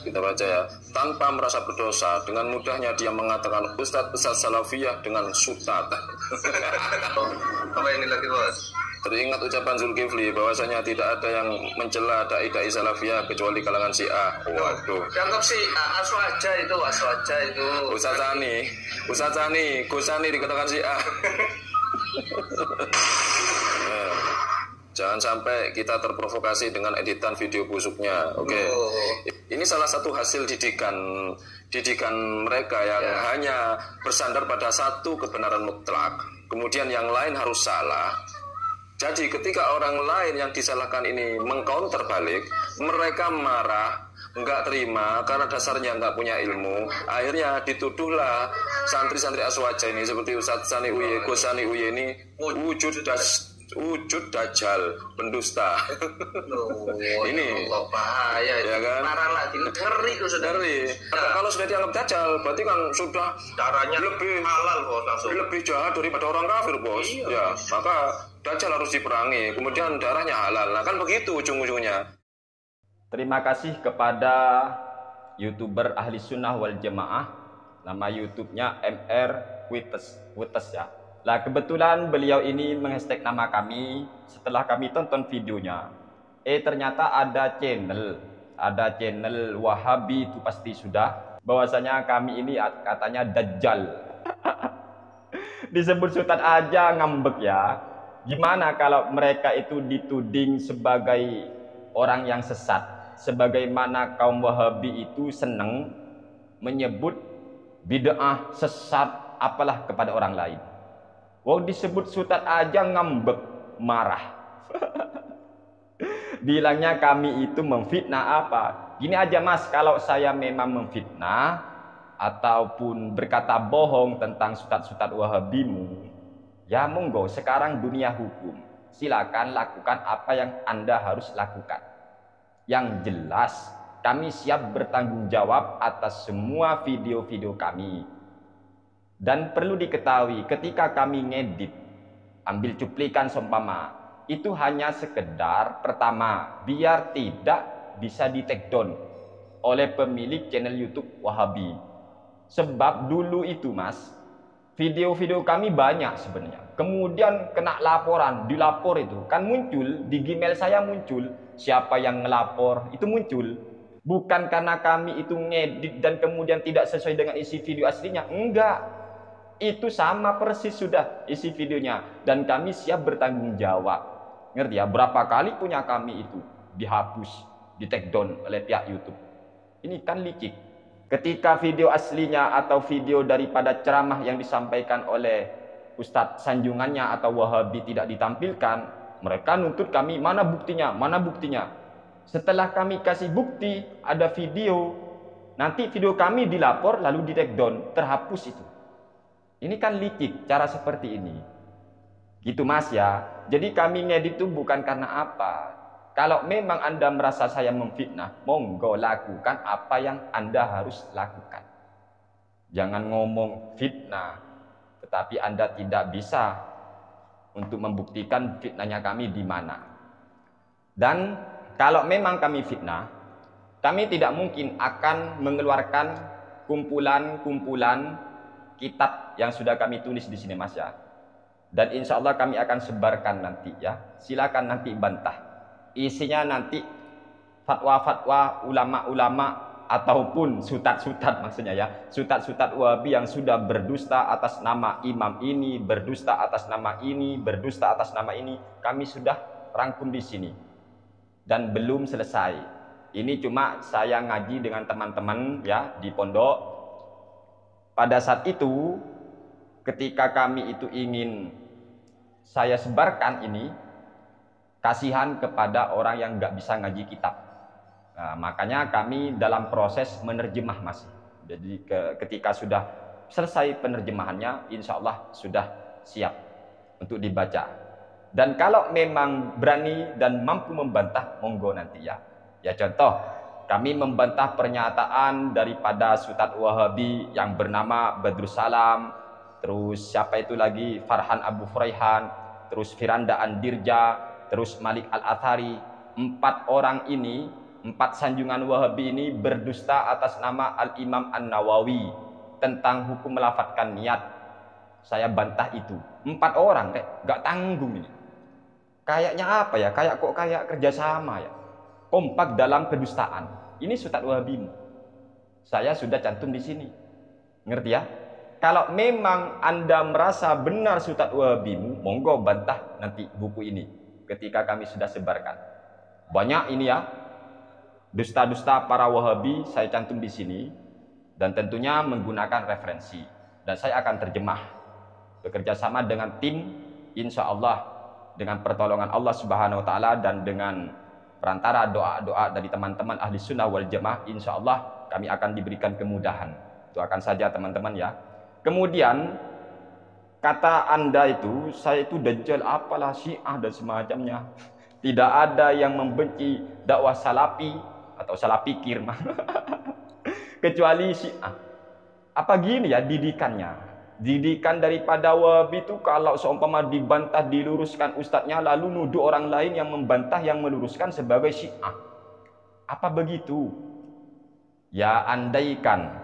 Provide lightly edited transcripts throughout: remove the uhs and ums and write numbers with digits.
kita baca ya. Tanpa merasa berdosa, dengan mudahnya dia mengatakan Ustadz Salafiyah dengan sutat. Apa ini lagi bos? Teringat ucapan Zulkifli bahwasanya tidak ada yang mencela dai-dai Salafiyah kecuali kalangan Syiah. Waduh. Dianggap sih aswaja itu. Ustadz Sani, Gusani dikatakan Syiah. Jangan sampai kita terprovokasi dengan editan video busuknya. Oke. Ini salah satu hasil didikan mereka yang hanya bersandar pada satu kebenaran mutlak. Kemudian yang lain harus salah. Jadi ketika orang lain yang disalahkan ini mengcounter balik, mereka marah, nggak terima karena dasarnya nggak punya ilmu. Akhirnya dituduhlah santri-santri aswaja ini seperti Ustadz Sani Uye, Gosani Uye ini wujud dajjal, pendusta. Ini bahaya ya kan? Parah lagi, ngeri itu sudah. Kalau sudah dianggap dajjal, berarti kan sudah Darahnya lebih halal bos, langsung. lebih jahat daripada orang kafir bos. Iya. Ya, maka dajjal harus diperangi, kemudian darahnya halal. Nah kan begitu ujung-ujungnya. Terima kasih kepada YouTuber Ahli Sunnah wal Jamaah, nama YouTube-nya MR Wites ya. Lah kebetulan beliau ini menghashtag nama kami setelah kami tonton videonya. Ternyata ada channel Wahabi itu pasti sudah bahwasanya kami ini katanya Dajjal. Disebut Ustadz aja ngambek ya. Gimana kalau mereka itu dituding sebagai orang yang sesat, sebagaimana kaum Wahabi itu senang menyebut bid'ah, sesat, apalah kepada orang lain. Wow, disebut Ustadz aja ngambek, marah. Bilangnya kami itu memfitnah apa? Gini aja mas, kalau saya memang memfitnah ataupun berkata bohong tentang Ustadz Wahabimu, ya monggo, sekarang dunia hukum. Silakan lakukan apa yang Anda harus lakukan. Yang jelas, kami siap bertanggung jawab atas semua video-video kami. Dan perlu diketahui, ketika kami ngedit, ambil cuplikan seumpama, itu hanya sekedar pertama, biar tidak bisa di take down oleh pemilik channel YouTube Wahabi. Sebab dulu itu mas, video-video kami banyak sebenarnya. Kemudian kena laporan, dilapor itu. Kan muncul, di Gmail saya muncul, siapa yang ngelapor, itu muncul. Bukan karena kami itu ngedit dan kemudian tidak sesuai dengan isi video aslinya, enggak. Itu sama persis sudah isi videonya. Dan kami siap bertanggung jawab. Ngerti ya, berapa kali punya kami itu dihapus, di take down oleh pihak YouTube. Ini kan licik. Ketika video aslinya atau video daripada ceramah yang disampaikan oleh Ustadz sanjungannya atau Wahabi tidak ditampilkan, mereka nuntut kami, mana buktinya, mana buktinya. Setelah kami kasih bukti, ada video, nanti video kami dilapor lalu di take down, terhapus itu. Ini kan licik cara seperti ini. Gitu mas ya. Jadi kami ngedit itu bukan karena apa. Kalau memang Anda merasa saya memfitnah, monggo lakukan apa yang Anda harus lakukan. Jangan ngomong fitnah, tetapi Anda tidak bisa untuk membuktikan fitnahnya kami di mana. Dan kalau memang kami fitnah, kami tidak mungkin akan mengeluarkan kumpulan-kumpulan kitab yang sudah kami tulis di sini mas ya. Dan insya Allah kami akan sebarkan nanti ya. Silakan nanti bantah. Isinya nanti fatwa-fatwa ulama-ulama ataupun sutat-sutat maksudnya ya. Sutat-sutat Wahabi yang sudah berdusta atas nama imam ini, berdusta atas nama ini, berdusta atas nama ini. Kami sudah rangkum di sini. Dan belum selesai. Ini cuma saya ngaji dengan teman-teman ya di pondok. Pada saat itu, ketika kami itu ingin saya sebarkan ini, kasihan kepada orang yang nggak bisa ngaji kitab. Nah, makanya kami dalam proses menerjemah masih. Jadi ketika sudah selesai penerjemahannya, insya Allah sudah siap untuk dibaca. Dan kalau memang berani dan mampu membantah, monggo nanti ya. Ya contoh, kami membantah pernyataan daripada Ustadz Wahabi yang bernama Badrus Salam, terus siapa itu lagi, Farhan Abu Furaihan, terus Firanda Andirja, terus Malik Al-Athari. 4 orang ini 4 sanjungan Wahabi ini berdusta atas nama Al-Imam An-Nawawi tentang hukum melafatkan niat. Saya bantah itu. 4 orang, gak tanggung ini. Kayaknya apa ya? Kayak kerjasama ya. Kompak dalam kedustaan. Ini Ustadz Wahabi. Saya sudah cantum di sini. Ngerti ya? Kalau memang Anda merasa benar Ustadz Wahabimu, monggo bantah nanti buku ini ketika kami sudah sebarkan. Banyak ini ya. Dusta-dusta para Wahabi saya cantum di sini dan tentunya menggunakan referensi dan saya akan terjemah bekerja sama dengan tim, insya Allah dengan pertolongan Allah Subhanahu Wa Taala dan dengan perantara doa-doa dari teman-teman ahli sunnah wal jamaah, insya Allah kami akan diberikan kemudahan. Doakan saja teman-teman ya. Kemudian kata Anda itu, saya itu dajjal apalah Syiah dan semacamnya. Tidak ada yang membenci dakwah salafi atau salah pikir kecuali Syiah. Apa gini ya didikannya? Didikan daripada Wahabi itu kalau seumpama dibantah diluruskan ustadznya lalu nuduh orang lain yang membantah yang meluruskan sebagai Syiah. Apa begitu? Ya andaikan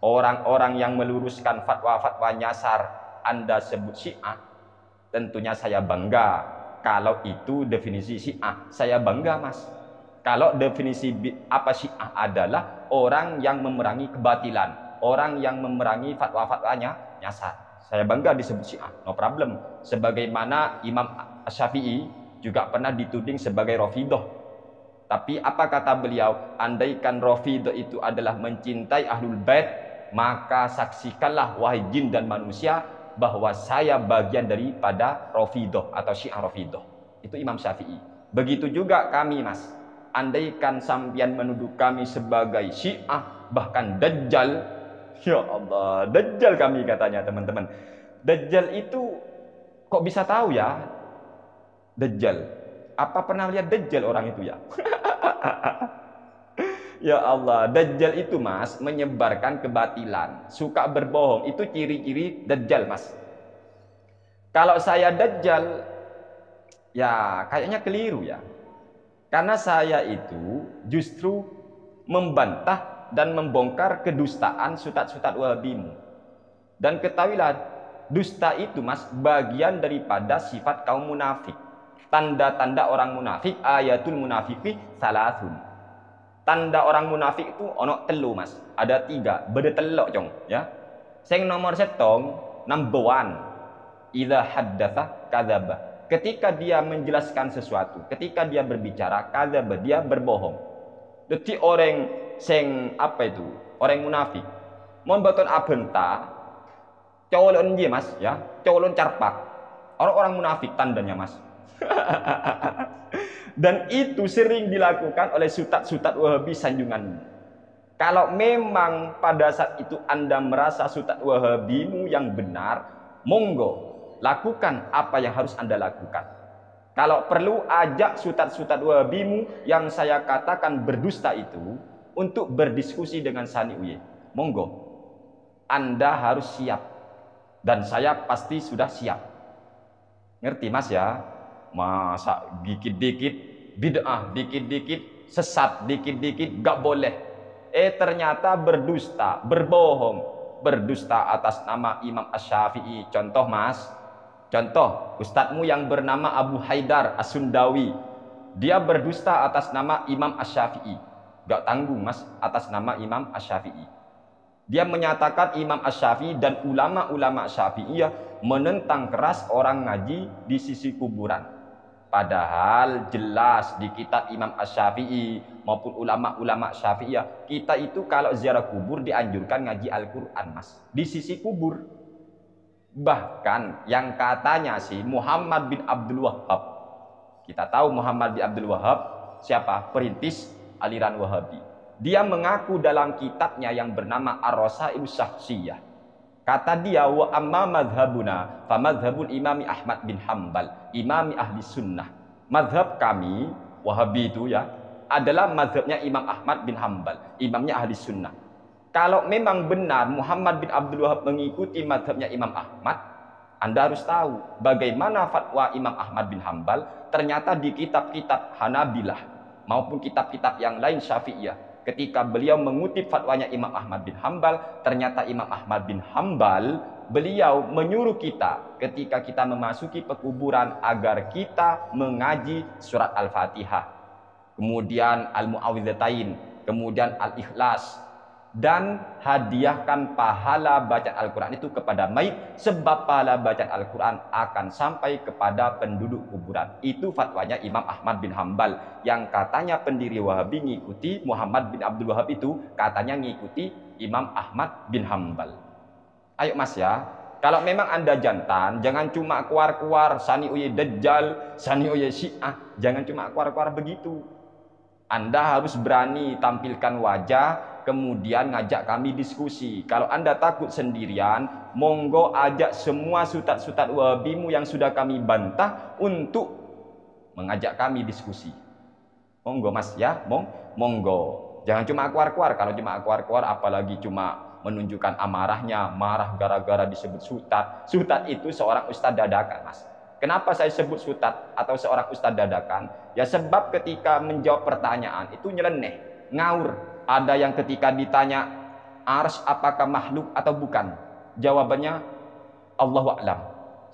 orang-orang yang meluruskan fatwa-fatwa nyasar Anda sebut Syiah, tentunya saya bangga. Kalau itu definisi Syiah, saya bangga mas. Kalau definisi apa Syiah adalah orang yang memerangi kebatilan, orang yang memerangi fatwa-fatwanya nyasar. Saya bangga disebut Syiah, no problem. Sebagaimana Imam Syafi'i juga pernah dituding sebagai Rafidhah. Tapi apa kata beliau? Andaikan Rafidhah itu adalah mencintai Ahlul Bait, maka saksikanlah wahai jin dan manusia bahwa saya bagian daripada Rafidhah atau Syiah Rafidhah. Itu Imam Syafi'i. Begitu juga kami mas. Andaikan sampian menuduh kami sebagai Syiah, bahkan Dajjal, ya Allah, Dajjal kami katanya teman-teman. Dajjal itu kok bisa tahu ya? Dajjal. Apa pernah lihat Dajjal orang itu ya? Ya Allah, Dajjal itu mas menyebarkan kebatilan, suka berbohong. Itu ciri-ciri Dajjal mas. Kalau saya Dajjal, ya kayaknya keliru ya. Karena saya itu justru membantah dan membongkar kedustaan sutat-sutat Wahabimu. Dan ketahuilah, dusta itu mas bagian daripada sifat kaum munafik. Tanda-tanda orang munafik, ayatul munafiqi salasun. Tanda orang munafik itu ono telu mas. Ada 3, beda telok cong ya. Sing nomor setong, number 1. Idza haddatsa kadzaba. Ketika dia menjelaskan sesuatu, ketika dia berbicara, kadzaba, dia berbohong. Jadi orang sing apa itu? Orang munafik. Mon boton abenta, colon dia mas ya, colon carpak. Orang-orang munafik tandanya mas. Dan itu sering dilakukan oleh sutat-sutat Wahabi sanjungan. Kalau memang pada saat itu Anda merasa sutat Wahabimu yang benar, monggo lakukan apa yang harus Anda lakukan. Kalau perlu ajak sutat-sutat Wahabimu yang saya katakan berdusta itu untuk berdiskusi dengan Sani Uye. Monggo. Anda harus siap. Dan saya pasti sudah siap. Ngerti mas ya? Masa dikit-dikit bid'ah, dikit-dikit sesat, dikit-dikit gak boleh. Ternyata berdusta, berbohong. Berdusta atas nama Imam Asy-Syafi'i. Contoh mas. Contoh, ustadzmu yang bernama Abu Haidar As-Sundawi, dia berdusta atas nama Imam Asy-Syafi'i. Gak tanggung mas, atas nama Imam Asy-Syafi'i. Dia menyatakan Imam Asy-Syafi'i dan ulama-ulama Syafi'iyah menentang keras orang ngaji di sisi kuburan. Padahal jelas di kitab Imam Asy-Syafi'i maupun ulama-ulama Syafi'iyah, kita itu kalau ziarah kubur dianjurkan ngaji Al-Quran mas, di sisi kubur. Bahkan yang katanya si Muhammad bin Abdul Wahhab, kita tahu Muhammad bin Abdul Wahhab siapa? Perintis aliran Wahabi. Dia mengaku dalam kitabnya yang bernama Ar-Rasailus Syakhsiyah. Kata dia, wa amma madhabuna fa madhabul imami Ahmad bin Hanbal, imami ahli sunnah. Madhab kami Wahabi itu ya adalah madhabnya Imam Ahmad bin Hanbal, imamnya ahli sunnah. Kalau memang benar Muhammad bin Abdul Wahhab mengikuti madhabnya Imam Ahmad, Anda harus tahu bagaimana fatwa Imam Ahmad bin Hanbal. Ternyata di kitab-kitab Hanabilah maupun kitab-kitab yang lain Syafi'iyah. Ketika beliau mengutip fatwanya Imam Ahmad bin Hambal, ternyata Imam Ahmad bin Hambal beliau menyuruh kita ketika kita memasuki pekuburan agar kita mengaji surat Al-Fatihah, kemudian Al-Mu'awwidzatain, kemudian Al-Ikhlas, dan hadiahkan pahala bacaan Al-Quran itu kepada mayit, sebab pahala bacaan Al-Quran akan sampai kepada penduduk kuburan. Itu fatwanya Imam Ahmad bin Hambal, yang katanya pendiri Wahabi ngikuti Muhammad bin Abdul Wahab, itu katanya ngikuti Imam Ahmad bin Hambal. Ayo mas ya, kalau memang anda jantan, jangan cuma keluar-keluar sani uye dajjal, sani uye syiah, jangan cuma keluar-keluar begitu. Anda harus berani tampilkan wajah, kemudian ngajak kami diskusi. Kalau anda takut sendirian, monggo ajak semua sutat-sutat wahabimu yang sudah kami bantah untuk mengajak kami diskusi. Monggo mas ya, monggo. Jangan cuma keluar-keluar. Kalau cuma keluar-keluar, apalagi cuma menunjukkan amarahnya, marah gara-gara disebut sutat. Sutat itu seorang ustadz dadakan mas. Kenapa saya sebut sutat atau seorang ustadz dadakan? Ya sebab ketika menjawab pertanyaan itu nyeleneh, ngaur. Ada yang ketika ditanya ars apakah makhluk atau bukan, jawabannya Allahu a'lam,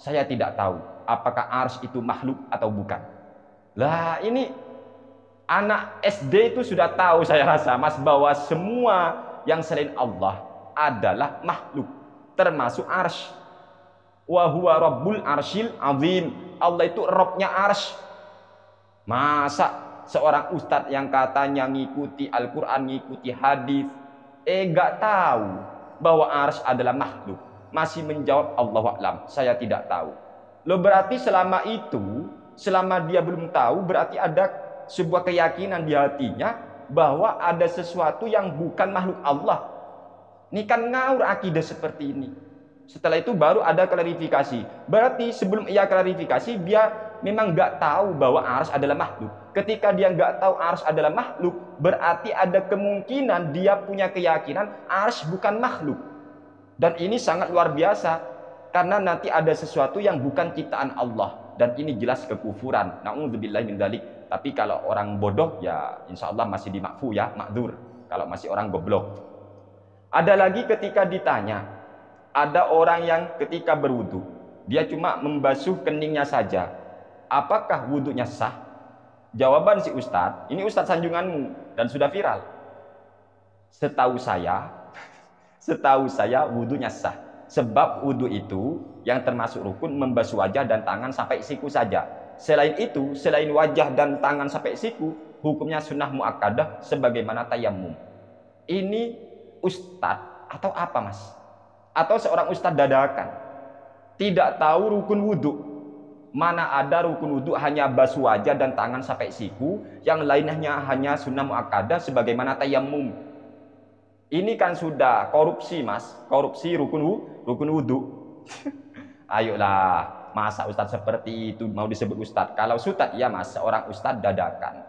saya tidak tahu apakah ars itu makhluk atau bukan. Lah ini anak SD itu sudah tahu saya rasa mas, bahwa semua yang selain Allah adalah makhluk, termasuk ars. Wa huwa rabbul arsyil azim, Allah itu robnya arsy. Masa seorang ustadz yang katanya ngikuti Al-Quran, ngikuti hadis, gak tahu bahwa arsy adalah makhluk, masih menjawab Allahu a'lam, saya tidak tahu. Loh berarti selama itu, selama dia belum tahu, berarti ada sebuah keyakinan di hatinya bahwa ada sesuatu yang bukan makhluk Allah. Ini kan ngaur akidah seperti ini. Setelah itu baru ada klarifikasi. Berarti sebelum ia klarifikasi, dia memang nggak tahu bahwa arsy adalah makhluk. Ketika dia nggak tahu arsy adalah makhluk, berarti ada kemungkinan dia punya keyakinan arsy bukan makhluk. Dan ini sangat luar biasa, karena nanti ada sesuatu yang bukan ciptaan Allah, dan ini jelas kekufuran. Na'udzubillahi min dzalik. Tapi kalau orang bodoh ya insya Allah masih dimakfu ya, makdzur. Kalau masih orang goblok. Ada lagi ketika ditanya, ada orang yang ketika berwudu, dia cuma membasuh keningnya saja, apakah wudunya sah? Jawaban si ustadz, ini ustadz sanjunganmu dan sudah viral. Setahu saya wudunya sah. Sebab wudu itu yang termasuk rukun membasuh wajah dan tangan sampai siku saja. Selain itu, selain wajah dan tangan sampai siku, hukumnya sunnah muakkadah sebagaimana tayamum. Ini ustadz atau apa mas? Atau seorang ustadz dadakan, tidak tahu rukun wudhu. Mana ada rukun wudhu hanya basuh wajah dan tangan sampai siku, yang lainnya hanya sunnah muakkadah sebagaimana tayamum. Ini kan sudah korupsi mas, korupsi rukun wudhu. Ayolah, masa ustadz seperti itu mau disebut ustadz? Kalau ustadz ya mas, seorang ustadz dadakan.